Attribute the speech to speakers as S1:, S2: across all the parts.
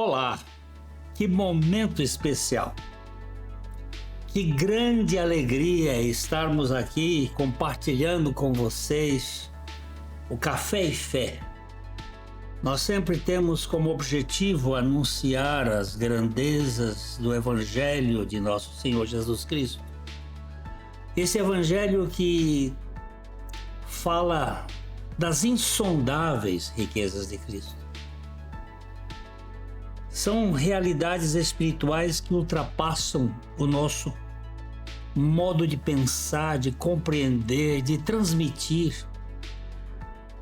S1: Olá, que momento especial! Que grande alegria estarmos aqui compartilhando com vocês o Café e Fé. Nós sempre temos como objetivo anunciar as grandezas do Evangelho de nosso Senhor Jesus Cristo. Esse Evangelho que fala das insondáveis riquezas de Cristo. São realidades espirituais que ultrapassam o nosso modo de pensar, de compreender, de transmitir.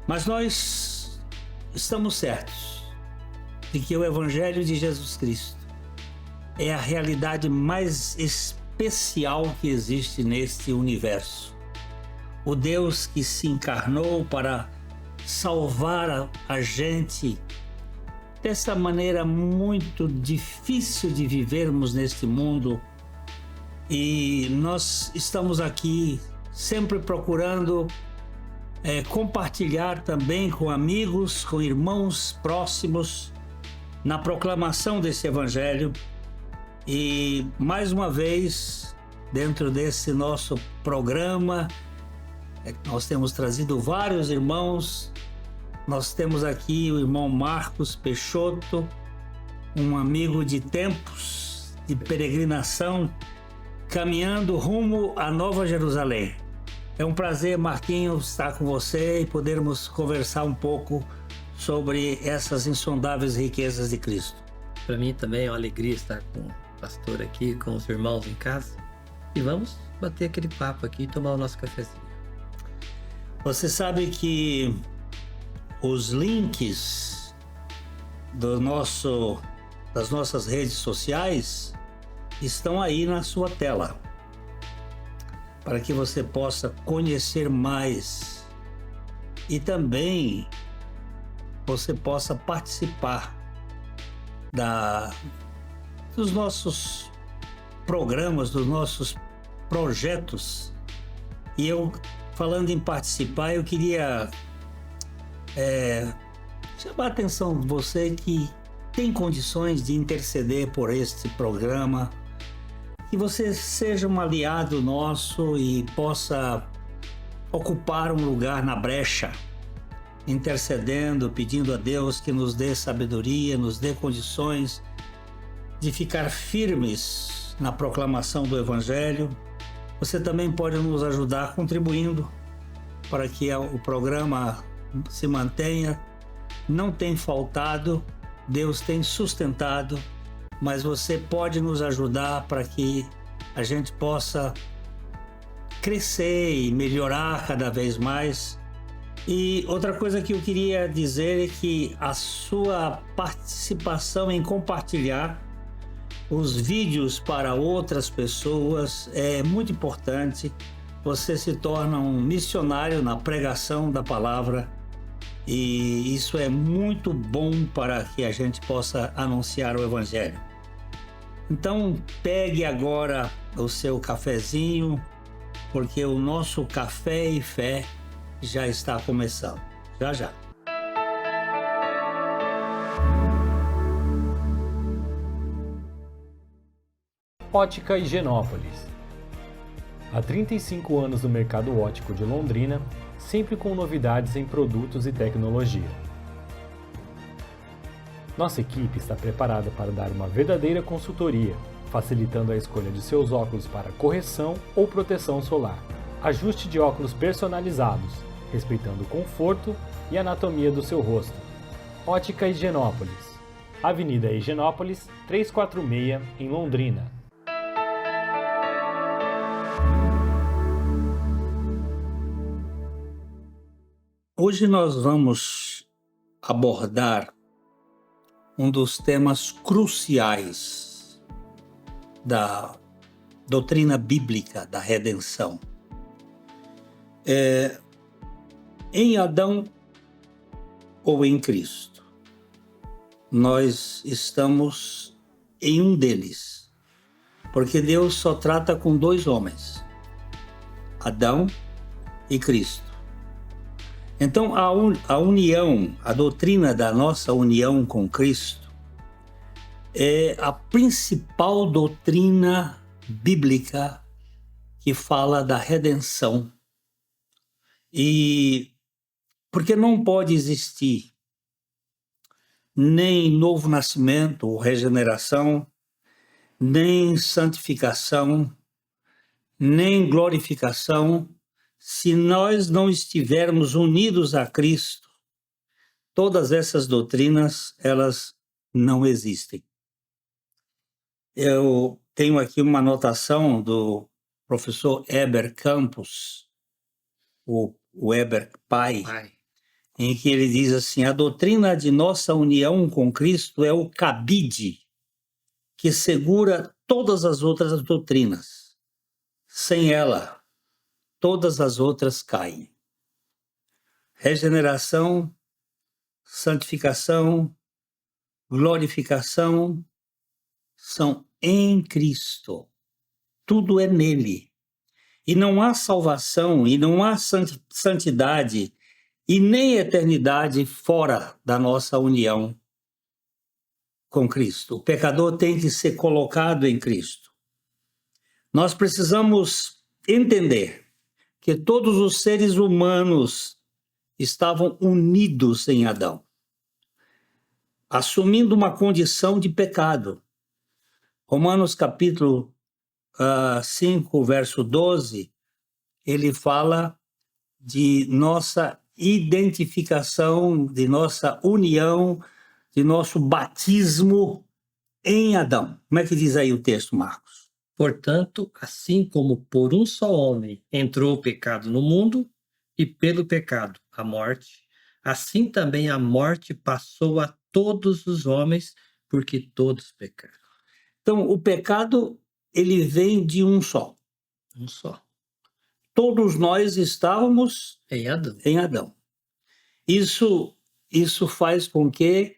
S1: Mas nós estamos certos de que o Evangelho de Jesus Cristo é a realidade mais especial que existe neste universo. O Deus que se encarnou para salvar a gente dessa maneira muito difícil de vivermos neste mundo, e nós estamos aqui sempre procurando compartilhar também com amigos, com irmãos próximos na proclamação desse Evangelho. E mais uma vez, dentro desse nosso programa, nós temos trazido vários irmãos. Nós temos aqui o irmão Marcos Peixoto, um amigo de tempos de peregrinação, caminhando rumo à Nova Jerusalém. É um prazer, Marquinhos, estar com você e podermos conversar um pouco sobre essas insondáveis riquezas de Cristo.
S2: Para mim também é uma alegria estar com o pastor aqui, com os irmãos em casa. E vamos bater aquele papo aqui e tomar o nosso cafezinho.
S1: Você sabe que os links das nossas redes sociais estão aí na sua tela, para que você possa conhecer mais e também você possa participar dos nossos programas, dos nossos projetos. E eu, falando em participar, eu queria chamar a atenção de você que tem condições de interceder por este programa, que você seja um aliado nosso e possa ocupar um lugar na brecha, intercedendo, pedindo a Deus que nos dê sabedoria, nos dê condições de ficar firmes na proclamação do Evangelho. Você também pode nos ajudar contribuindo para que o programa se mantenha. Não tem faltado, Deus tem sustentado, mas você pode nos ajudar para que a gente possa crescer e melhorar cada vez mais. E outra coisa que eu queria dizer é que a sua participação em compartilhar os vídeos para outras pessoas é muito importante. Você se torna um missionário na pregação da palavra, e isso é muito bom para que a gente possa anunciar o Evangelho. Então, pegue agora o seu cafezinho, porque o nosso Café e Fé já está começando. Já já.
S3: Ótica Higienópolis. Há 35 anos no mercado óptico de Londrina, sempre com novidades em produtos e tecnologia. Nossa equipe está preparada para dar uma verdadeira consultoria, facilitando a escolha de seus óculos para correção ou proteção solar, ajuste de óculos personalizados, respeitando o conforto e anatomia do seu rosto. Ótica Higienópolis. Avenida Higienópolis, 346, em Londrina.
S1: Hoje nós vamos abordar um dos temas cruciais da doutrina bíblica da redenção. Em Adão ou em Cristo, nós estamos em um deles, porque Deus só trata com dois homens, Adão e Cristo. Então a união, a doutrina da nossa união com Cristo é a principal doutrina bíblica que fala da redenção. E porque não pode existir nem novo nascimento ou regeneração, nem santificação, nem glorificação, se nós não estivermos unidos a Cristo. Todas essas doutrinas, elas não existem. Eu tenho aqui uma anotação do professor Heber Campos, o Heber pai, em que ele diz assim: a doutrina de nossa união com Cristo é o cabide que segura todas as outras doutrinas. Sem ela, todas as outras caem. Regeneração, santificação, glorificação são em Cristo. Tudo é nele. E não há salvação, e não há santidade, e nem eternidade fora da nossa união com Cristo. O pecador tem que ser colocado em Cristo. Nós precisamos entender que todos os seres humanos estavam unidos em Adão, assumindo uma condição de pecado. Romanos capítulo 5, verso 12, ele fala de nossa identificação, de nossa união, de nosso batismo em Adão. Como é que diz aí o texto, Marcos?
S2: Portanto, assim como por um só homem entrou o pecado no mundo, e pelo pecado a morte, assim também a morte passou a todos os homens, porque todos pecaram.
S1: Então, o pecado, ele vem de um só.
S2: Um só.
S1: Todos nós estávamos
S2: Em Adão.
S1: em Adão. Isso faz com que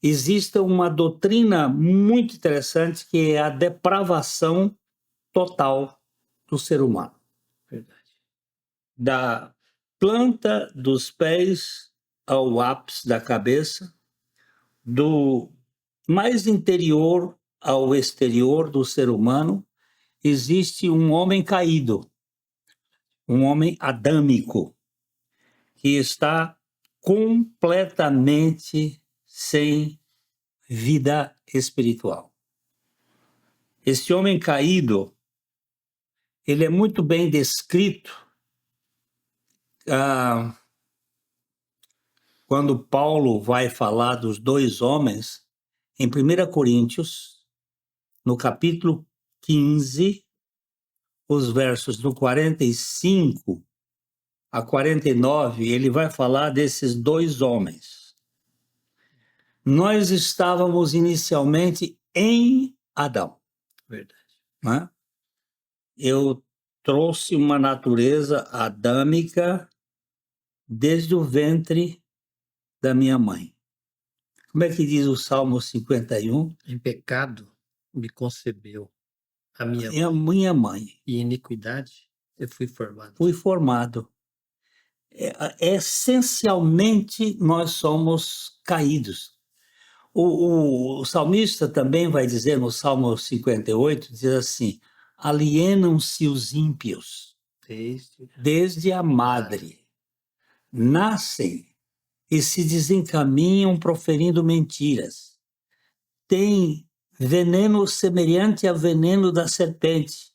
S1: exista uma doutrina muito interessante, que é a depravação total do ser humano.
S2: Verdade.
S1: Da planta dos pés ao ápice da cabeça, do mais interior ao exterior do ser humano, existe um homem caído, um homem adâmico, que está completamente sem vida espiritual. Esse homem caído, ele é muito bem descrito quando Paulo vai falar dos dois homens em 1 Coríntios, no capítulo 15, os versos do 45 a 49, ele vai falar desses dois homens. Nós estávamos inicialmente em Adão.
S2: Verdade.
S1: Né? Eu trouxe uma natureza adâmica desde o ventre da minha mãe. Como é que diz o Salmo 51?
S2: Em pecado me concebeu a
S1: É a minha mãe.
S2: e iniquidade eu fui formado.
S1: Fui formado. Essencialmente, nós somos caídos. O salmista também vai dizer no Salmo 58, diz assim: alienam-se os ímpios desde a madre, nascem e se desencaminham proferindo mentiras. Tem veneno semelhante ao veneno da serpente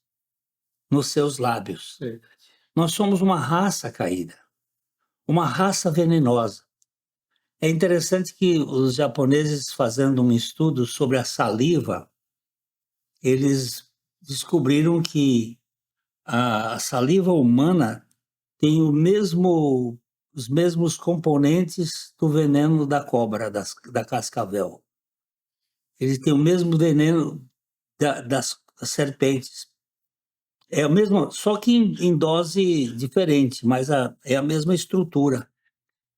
S1: nos seus lábios.
S2: Verdade.
S1: Nós somos uma raça caída, uma raça venenosa. É interessante que os japoneses, fazendo um estudo sobre a saliva, eles descobriram que a saliva humana tem os mesmos componentes do veneno da cobra, da cascavel. Ele tem o mesmo veneno das serpentes. É o mesmo, só que em dose diferente, mas é a mesma estrutura.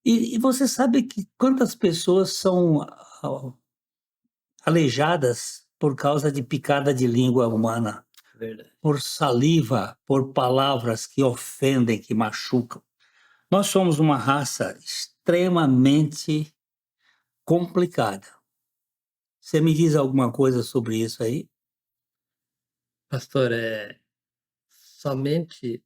S1: E você sabe que quantas pessoas são aleijadas por causa de picada de língua humana?
S2: Verdade.
S1: Por saliva, por palavras que ofendem, que machucam. Nós somos uma raça extremamente complicada. Você me diz alguma coisa sobre isso aí?
S2: Pastor, somente.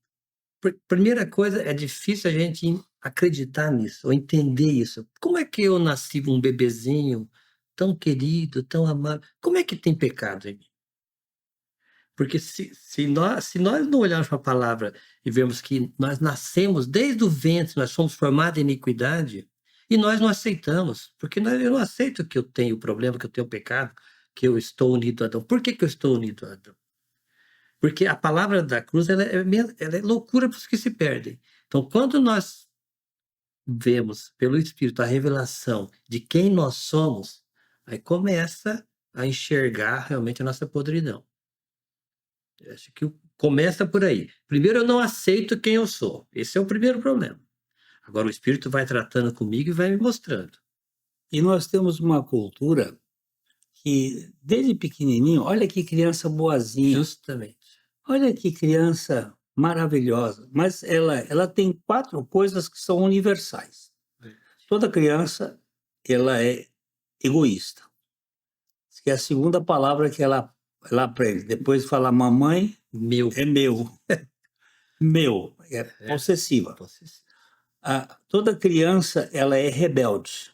S2: Primeira coisa, é difícil a gente acreditar nisso, ou entender isso. Como é que eu nasci um bebezinho tão querido, tão amado? Como é que tem pecado em mim? Porque se nós não olharmos para a palavra e vemos que nós nascemos desde o ventre, nós somos formados em iniquidade, e nós não aceitamos, porque eu não aceito que eu tenho problema, que eu tenho pecado, que eu estou unido a Adão. Por que que eu estou unido a Adão? Porque a palavra da cruz ela é loucura para os que se perdem. Então, quando nós vemos pelo Espírito a revelação de quem nós somos, aí começa a enxergar realmente a nossa podridão. Eu acho que começa por aí. Primeiro, eu não aceito quem eu sou. Esse é o primeiro problema. Agora, o Espírito vai tratando comigo e vai me mostrando.
S1: E nós temos uma cultura que, desde pequenininho, olha que criança boazinha,
S2: Justamente.
S1: olha que criança maravilhosa, mas ela tem 4 coisas que são universais. Toda criança, ela é egoísta. Que é a segunda palavra que ela aprende. Depois de falar mamãe,
S2: Meu.
S1: é meu. Meu, é possessiva. Toda criança, ela é rebelde.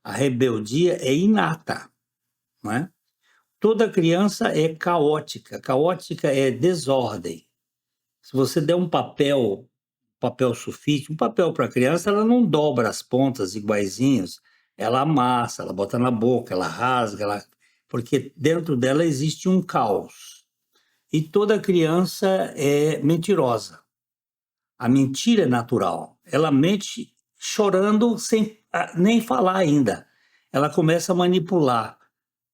S1: A rebeldia é inata, não é? Toda criança é caótica. Caótica é desordem. Se você der um papel sulfite, um papel para a criança, ela não dobra as pontas iguaizinhos, ela amassa, ela bota na boca, ela rasga, porque dentro dela existe um caos. E toda criança é mentirosa. A mentira é natural. Ela mente chorando sem nem falar ainda. Ela começa a manipular.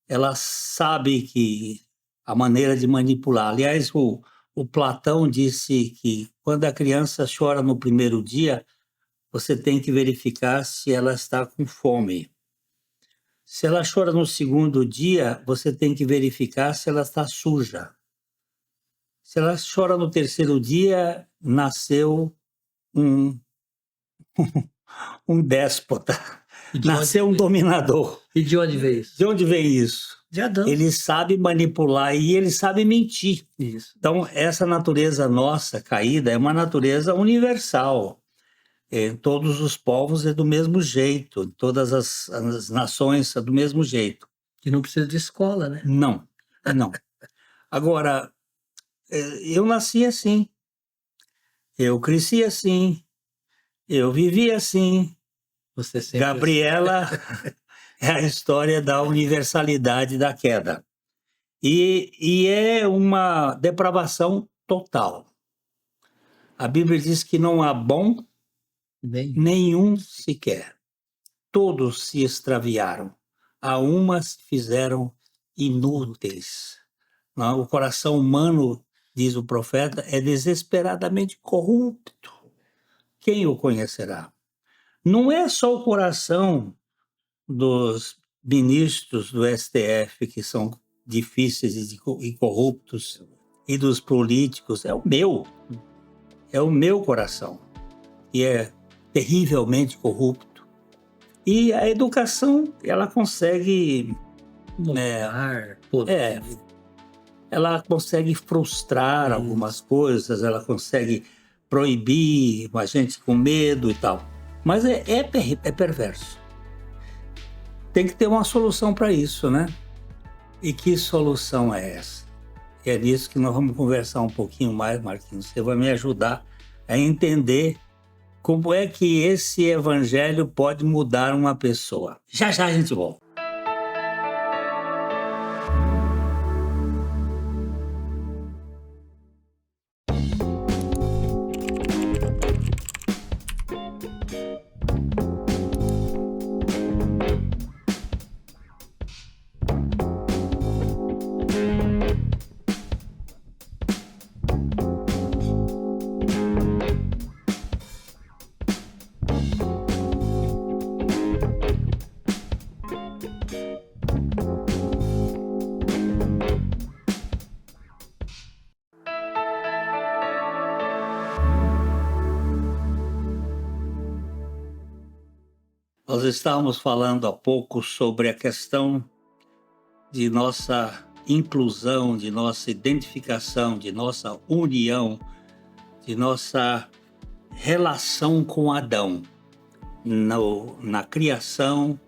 S1: Ela sabe que a maneira de manipular. Aliás, o Platão disse que quando a criança chora no primeiro dia, você tem que verificar se ela está com fome. Se ela chora no segundo dia, você tem que verificar se ela está suja. Se ela chora no terceiro dia, nasceu um déspota, nasceu um dominador.
S2: E de onde veio isso?
S1: De onde vem isso?
S2: De Adão.
S1: Ele sabe manipular e ele sabe mentir.
S2: Isso.
S1: Então, essa natureza nossa caída é uma natureza universal. Em todos os povos é do mesmo jeito, em todas as nações é do mesmo jeito.
S2: E não precisa de escola, né?
S1: Não, não. Agora, eu nasci assim, eu cresci assim, eu vivi assim.
S2: Você sempre...
S1: Gabriela é a história da universalidade da queda. E é uma depravação total. A Bíblia diz que não há bom nenhum sequer. Todos se extraviaram. A uma se fizeram inúteis. Não, o coração humano, diz o profeta, é desesperadamente corrupto. Quem o conhecerá? Não é só o coração dos ministros do STF que são difíceis e corruptos e dos políticos, é o meu coração, que é terrivelmente corrupto. E a educação, ela consegue ela consegue frustrar algumas coisas, ela consegue proibir a gente com medo e tal, mas é perverso. Tem que ter uma solução para isso, né? E que solução é essa? É nisso que nós vamos conversar um pouquinho mais, Marquinhos. Você vai me ajudar a entender como é que esse evangelho pode mudar uma pessoa. Já já a gente volta. Nós estávamos falando há pouco sobre a questão de nossa inclusão, de nossa identificação, de nossa união, de nossa relação com Adão na criação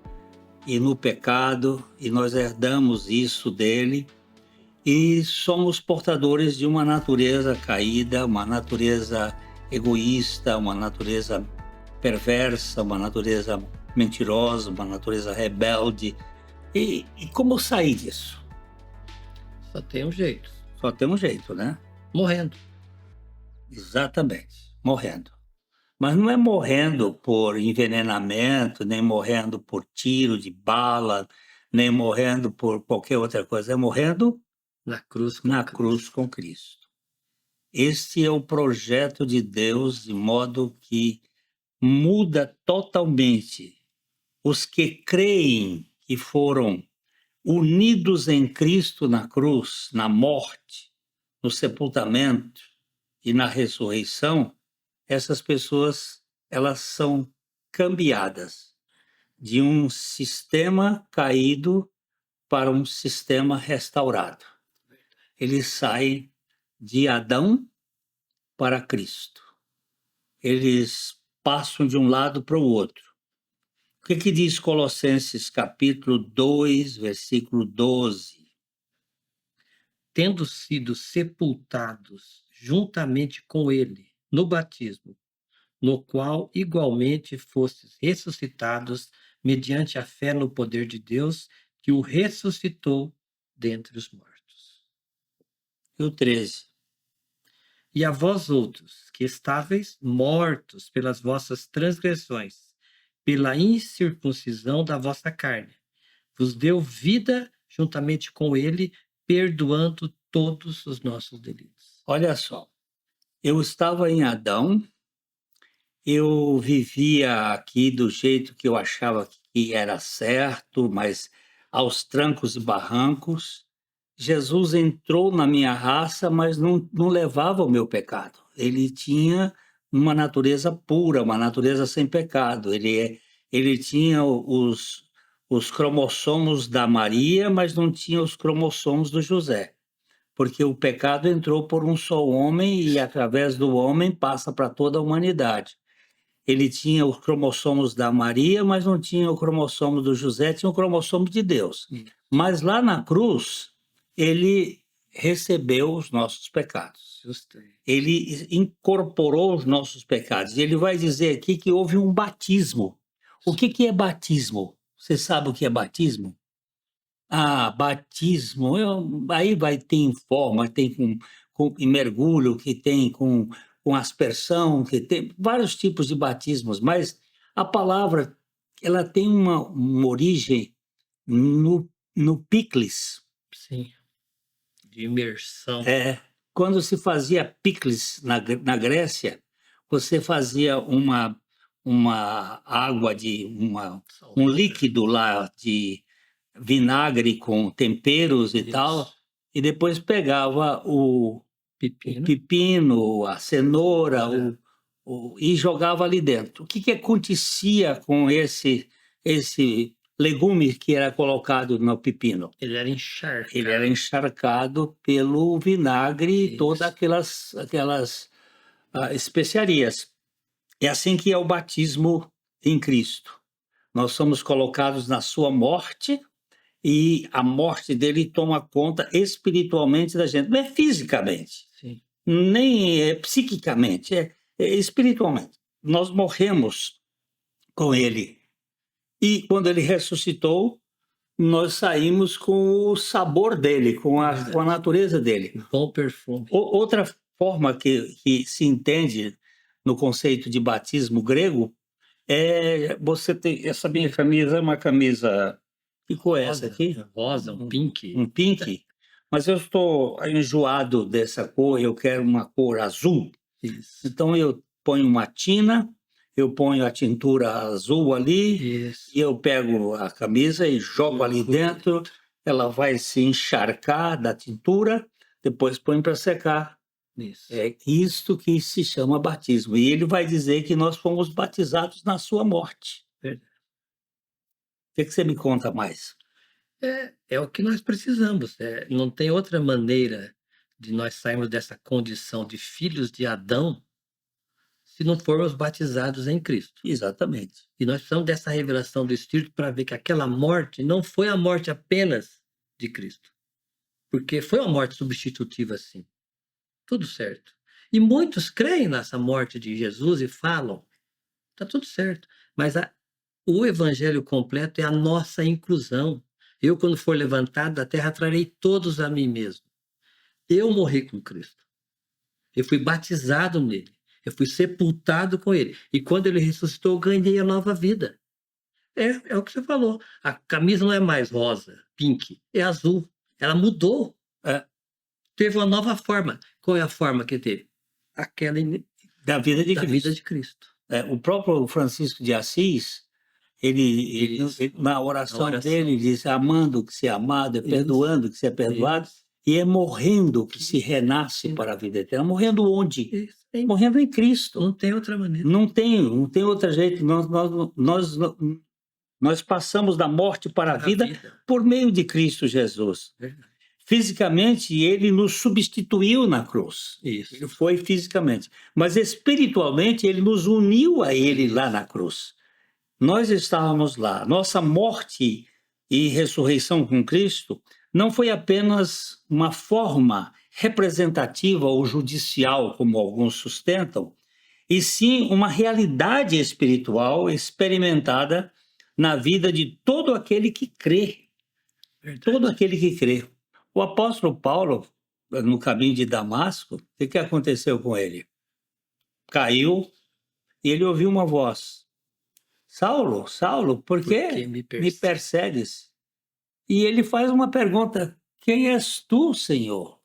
S1: e no pecado, e nós herdamos isso dele, e somos portadores de uma natureza caída, uma natureza egoísta, uma natureza perversa, uma natureza mentirosa, uma natureza rebelde. E como sair disso?
S2: Só tem um jeito.
S1: Só tem um jeito, né?
S2: Morrendo.
S1: Exatamente, morrendo. Mas não é morrendo por envenenamento, nem morrendo por tiro de bala, nem morrendo por qualquer outra coisa. É morrendo
S2: Na cruz
S1: com Cristo. Este é o projeto de Deus, de modo que muda totalmente os que creem que foram unidos em Cristo na cruz, na morte, no sepultamento e na ressurreição. Essas pessoas, elas são cambiadas de um sistema caído para um sistema restaurado. Eles saem de Adão para Cristo. Eles passam de um lado para o outro. O que diz Colossenses capítulo 2, versículo 12?
S2: Tendo sido sepultados juntamente com ele no batismo, no qual igualmente fostes ressuscitados mediante a fé no poder de Deus, que o ressuscitou dentre os mortos.
S1: E o 13.
S2: E a vós outros, que estáveis mortos pelas vossas transgressões, pela incircuncisão da vossa carne, vos deu vida juntamente com ele, perdoando todos os nossos delitos.
S1: Olha só, eu estava em Adão, eu vivia aqui do jeito que eu achava que era certo, mas aos trancos e barrancos. Jesus entrou na minha raça, mas não levava o meu pecado. Ele tinha uma natureza pura, uma natureza sem pecado. Ele tinha os cromossomos da Maria, mas não tinha os cromossomos do José. Porque o pecado entrou por um só homem e, através do homem, passa para toda a humanidade. Ele tinha os cromossomos da Maria, mas não tinha o cromossomo do José, tinha o cromossomo de Deus. Mas lá na cruz, ele recebeu os nossos pecados. Ele incorporou os nossos pecados. E ele vai dizer aqui que houve um batismo. O que é batismo? Você sabe o que é batismo? Batismo, aí tem forma, tem com mergulho, que tem com aspersão, que tem vários tipos de batismos, mas a palavra ela tem uma origem no picles.
S2: Sim, de imersão.
S1: Quando se fazia picles na Grécia, você fazia uma água um líquido lá de vinagre com temperos e tal, e depois pegava o pepino, a cenoura, e jogava ali dentro. O que acontecia com esse legume que era colocado no pepino?
S2: Ele era encharcado.
S1: Ele era encharcado pelo vinagre e todas aquelas especiarias. É assim que é o batismo em Cristo. Nós somos colocados na sua morte, e a morte dele toma conta espiritualmente da gente. Não é fisicamente,
S2: Sim.
S1: Nem é psiquicamente, é espiritualmente. Nós morremos com ele. E quando ele ressuscitou, nós saímos com o sabor dele, com a natureza dele.
S2: Bom perfume.
S1: Outra forma que se entende no conceito de batismo grego é você ter... Essa minha camisa é uma camisa... Que cor é essa aqui?
S2: Rosa, um pink.
S1: Um pink. Mas eu estou enjoado dessa cor, eu quero uma cor azul.
S2: Isso.
S1: Então eu ponho uma tina, eu ponho a tintura azul ali,
S2: Isso.
S1: e eu pego a camisa e jogo ali dentro, ela vai se encharcar da tintura, depois põe para secar.
S2: Isso.
S1: É isto que se chama batismo. E ele vai dizer que nós fomos batizados na sua morte.
S2: Verdade.
S1: O que você me conta mais?
S2: É o que nós precisamos. Não tem outra maneira de nós sairmos dessa condição de filhos de Adão se não formos batizados em Cristo.
S1: Exatamente.
S2: E nós precisamos dessa revelação do Espírito para ver que aquela morte não foi a morte apenas de Cristo. Porque foi uma morte substitutiva, sim. Tudo certo. E muitos creem nessa morte de Jesus e falam, está tudo certo. Mas o evangelho completo é a nossa inclusão. Eu, quando for levantado da terra, trarei todos a mim mesmo. Eu morri com Cristo. Eu fui batizado nele. Eu fui sepultado com ele. E quando ele ressuscitou, eu ganhei a nova vida. É o que você falou. A camisa não é mais rosa, pink, é azul. Ela mudou. Teve uma nova forma. Qual é a forma que teve? Aquela
S1: Da vida de
S2: da
S1: Cristo.
S2: vida de Cristo.
S1: O próprio Francisco de Assis, ele, na oração dele, diz: amando que se é amado, é perdoando que se é perdoado, e é morrendo que se renasce para a vida eterna. Morrendo onde? Morrendo em Cristo.
S2: Não tem outra maneira.
S1: Não tem outro jeito. Nós passamos da morte para a vida por meio de Cristo Jesus.
S2: Verdade.
S1: Fisicamente, ele nos substituiu na cruz.
S2: Isso.
S1: Ele foi fisicamente. Mas espiritualmente, ele nos uniu a ele lá na cruz. Nós estávamos lá. Nossa morte e ressurreição com Cristo não foi apenas uma forma representativa ou judicial, como alguns sustentam, e sim uma realidade espiritual experimentada na vida de todo aquele que crê.
S2: Verdade.
S1: Todo aquele que crê. O apóstolo Paulo, no caminho de Damasco, o que aconteceu com ele? Caiu e ele ouviu uma voz: Saulo, Saulo, por que me persegues? E ele faz uma pergunta: quem és tu, Senhor?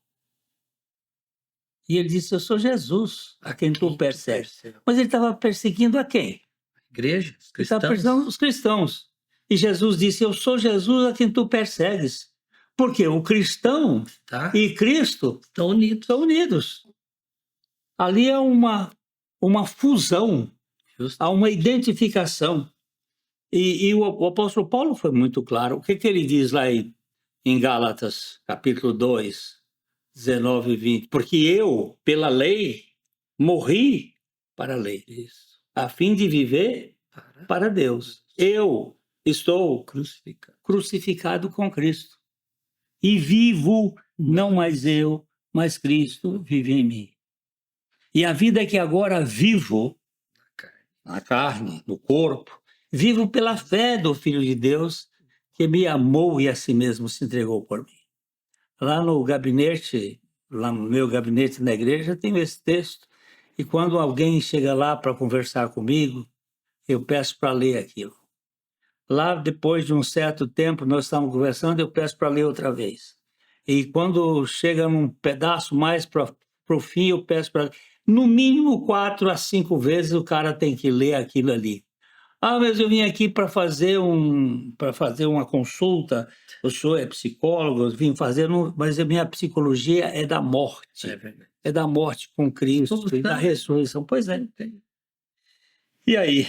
S1: E ele disse: eu sou Jesus, a quem tu persegues. Mas ele estava perseguindo a quem?
S2: A igreja, os
S1: Ele
S2: cristãos.
S1: estava perseguindo os cristãos. E Jesus disse: eu sou Jesus a quem tu persegues. Porque o cristão e Cristo
S2: estão unidos.
S1: Ali é uma fusão, há uma identificação. E o apóstolo Paulo foi muito claro. O que ele diz lá em Gálatas, capítulo 2, 19 e 20? Porque eu, pela lei, morri para a lei, a fim de viver para Deus. Eu estou crucificado com Cristo. E vivo, não mais eu, mas Cristo vive em mim. E a vida que agora vivo, na carne, no corpo, vivo pela fé do Filho de Deus, que me amou e a si mesmo se entregou por mim. Lá no meu gabinete na igreja, tem esse texto. E quando alguém chega lá para conversar comigo, eu peço para ler aquilo. Lá, depois de um certo tempo, nós estamos conversando, eu peço para ler outra vez. E quando chega num pedaço mais para o fim, eu peço para... No mínimo 4 a 5 vezes o cara tem que ler aquilo ali. Mas eu vim aqui para fazer uma consulta, o senhor é psicólogo, eu vim fazer, mas a minha psicologia é da morte. É da morte com Cristo e da ressurreição. Pois é. E aí?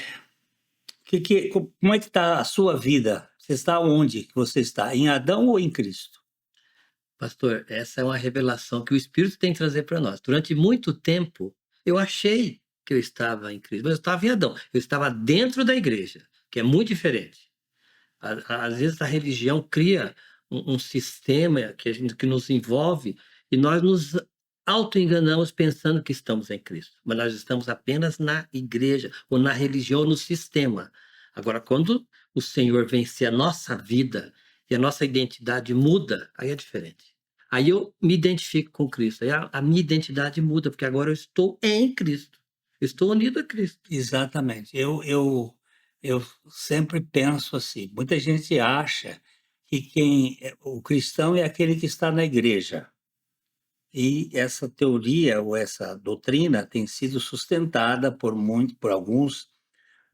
S1: Como é que está a sua vida? Você está onde que você está? Em Adão ou em Cristo?
S2: Pastor, essa é uma revelação que o Espírito tem que trazer para nós. Durante muito tempo, eu achei que eu estava em Cristo, mas eu estava em Adão. Eu estava dentro da igreja, que é muito diferente. Às vezes a religião cria um sistema que nos envolve e nós nos auto-enganamos pensando que estamos em Cristo, mas nós estamos apenas na igreja, ou na religião, ou no sistema. Agora, quando o Senhor vence a nossa vida e a nossa identidade muda, aí é diferente. Aí eu me identifico com Cristo, aí a minha identidade muda, porque agora eu estou em Cristo, eu estou unido a Cristo.
S1: Exatamente. Eu sempre penso assim, muita gente acha que o cristão é aquele que está na igreja. E essa teoria ou essa doutrina tem sido sustentada por alguns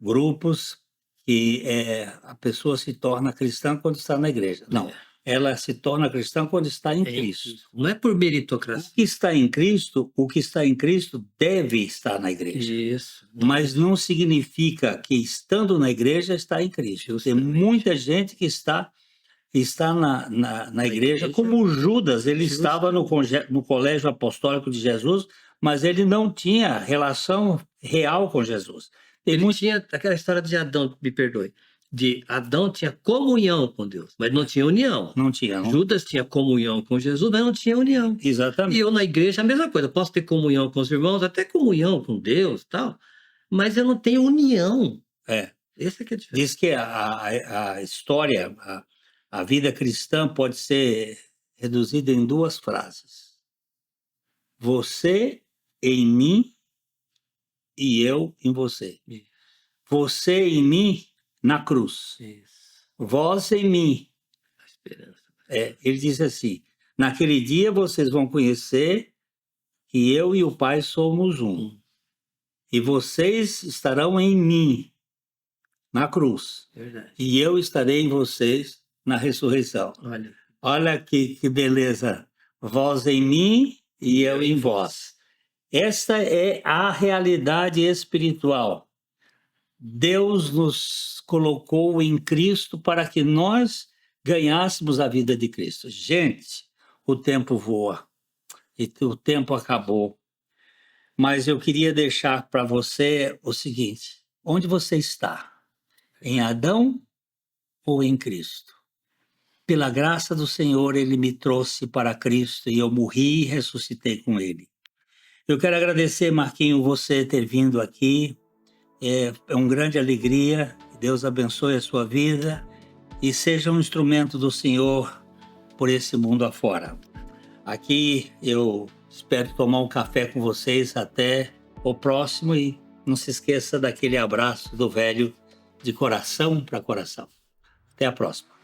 S1: grupos que a pessoa se torna cristã quando está na igreja. Não, ela se torna cristã quando está em Cristo.
S2: Não é por meritocracia.
S1: O que está em Cristo deve estar na igreja.
S2: Isso.
S1: Mas não significa que estando na igreja está em Cristo. Tem muita gente que está está na igreja como Judas. Ele estava no colégio apostólico de Jesus, mas ele não tinha relação real com Jesus.
S2: Ele tinha aquela história de Adão, me perdoe, de Adão tinha comunhão com Deus, mas não tinha união.
S1: Não tinha. Não.
S2: Judas tinha comunhão com Jesus, mas não tinha união.
S1: Exatamente.
S2: E eu na igreja a mesma coisa, posso ter comunhão com os irmãos, até comunhão com Deus e tal, mas eu não tenho união. Esse é que é a diferença.
S1: Diz que a história, a vida cristã pode ser reduzida em 2 frases. Você em mim e eu em você.
S2: Isso.
S1: Você em mim na cruz.
S2: Isso.
S1: Vós em mim.
S2: A esperança.
S1: Ele diz assim, naquele dia vocês vão conhecer que eu e o Pai somos um. E vocês estarão em mim na cruz.
S2: Verdade.
S1: E eu estarei em vocês na ressurreição. Olha que beleza. Vós em mim e eu em vós. Esta é a realidade espiritual. Deus nos colocou em Cristo para que nós ganhássemos a vida de Cristo. Gente, o tempo voa e o tempo acabou. Mas eu queria deixar para você o seguinte: onde você está? Em Adão ou em Cristo? Pela graça do Senhor, Ele me trouxe para Cristo e eu morri e ressuscitei com Ele. Eu quero agradecer, Marquinho, você ter vindo aqui. É uma grande alegria. Deus abençoe a sua vida e seja um instrumento do Senhor por esse mundo afora. Aqui eu espero tomar um café com vocês até o próximo e não se esqueça daquele abraço do velho de coração para coração. Até a próxima.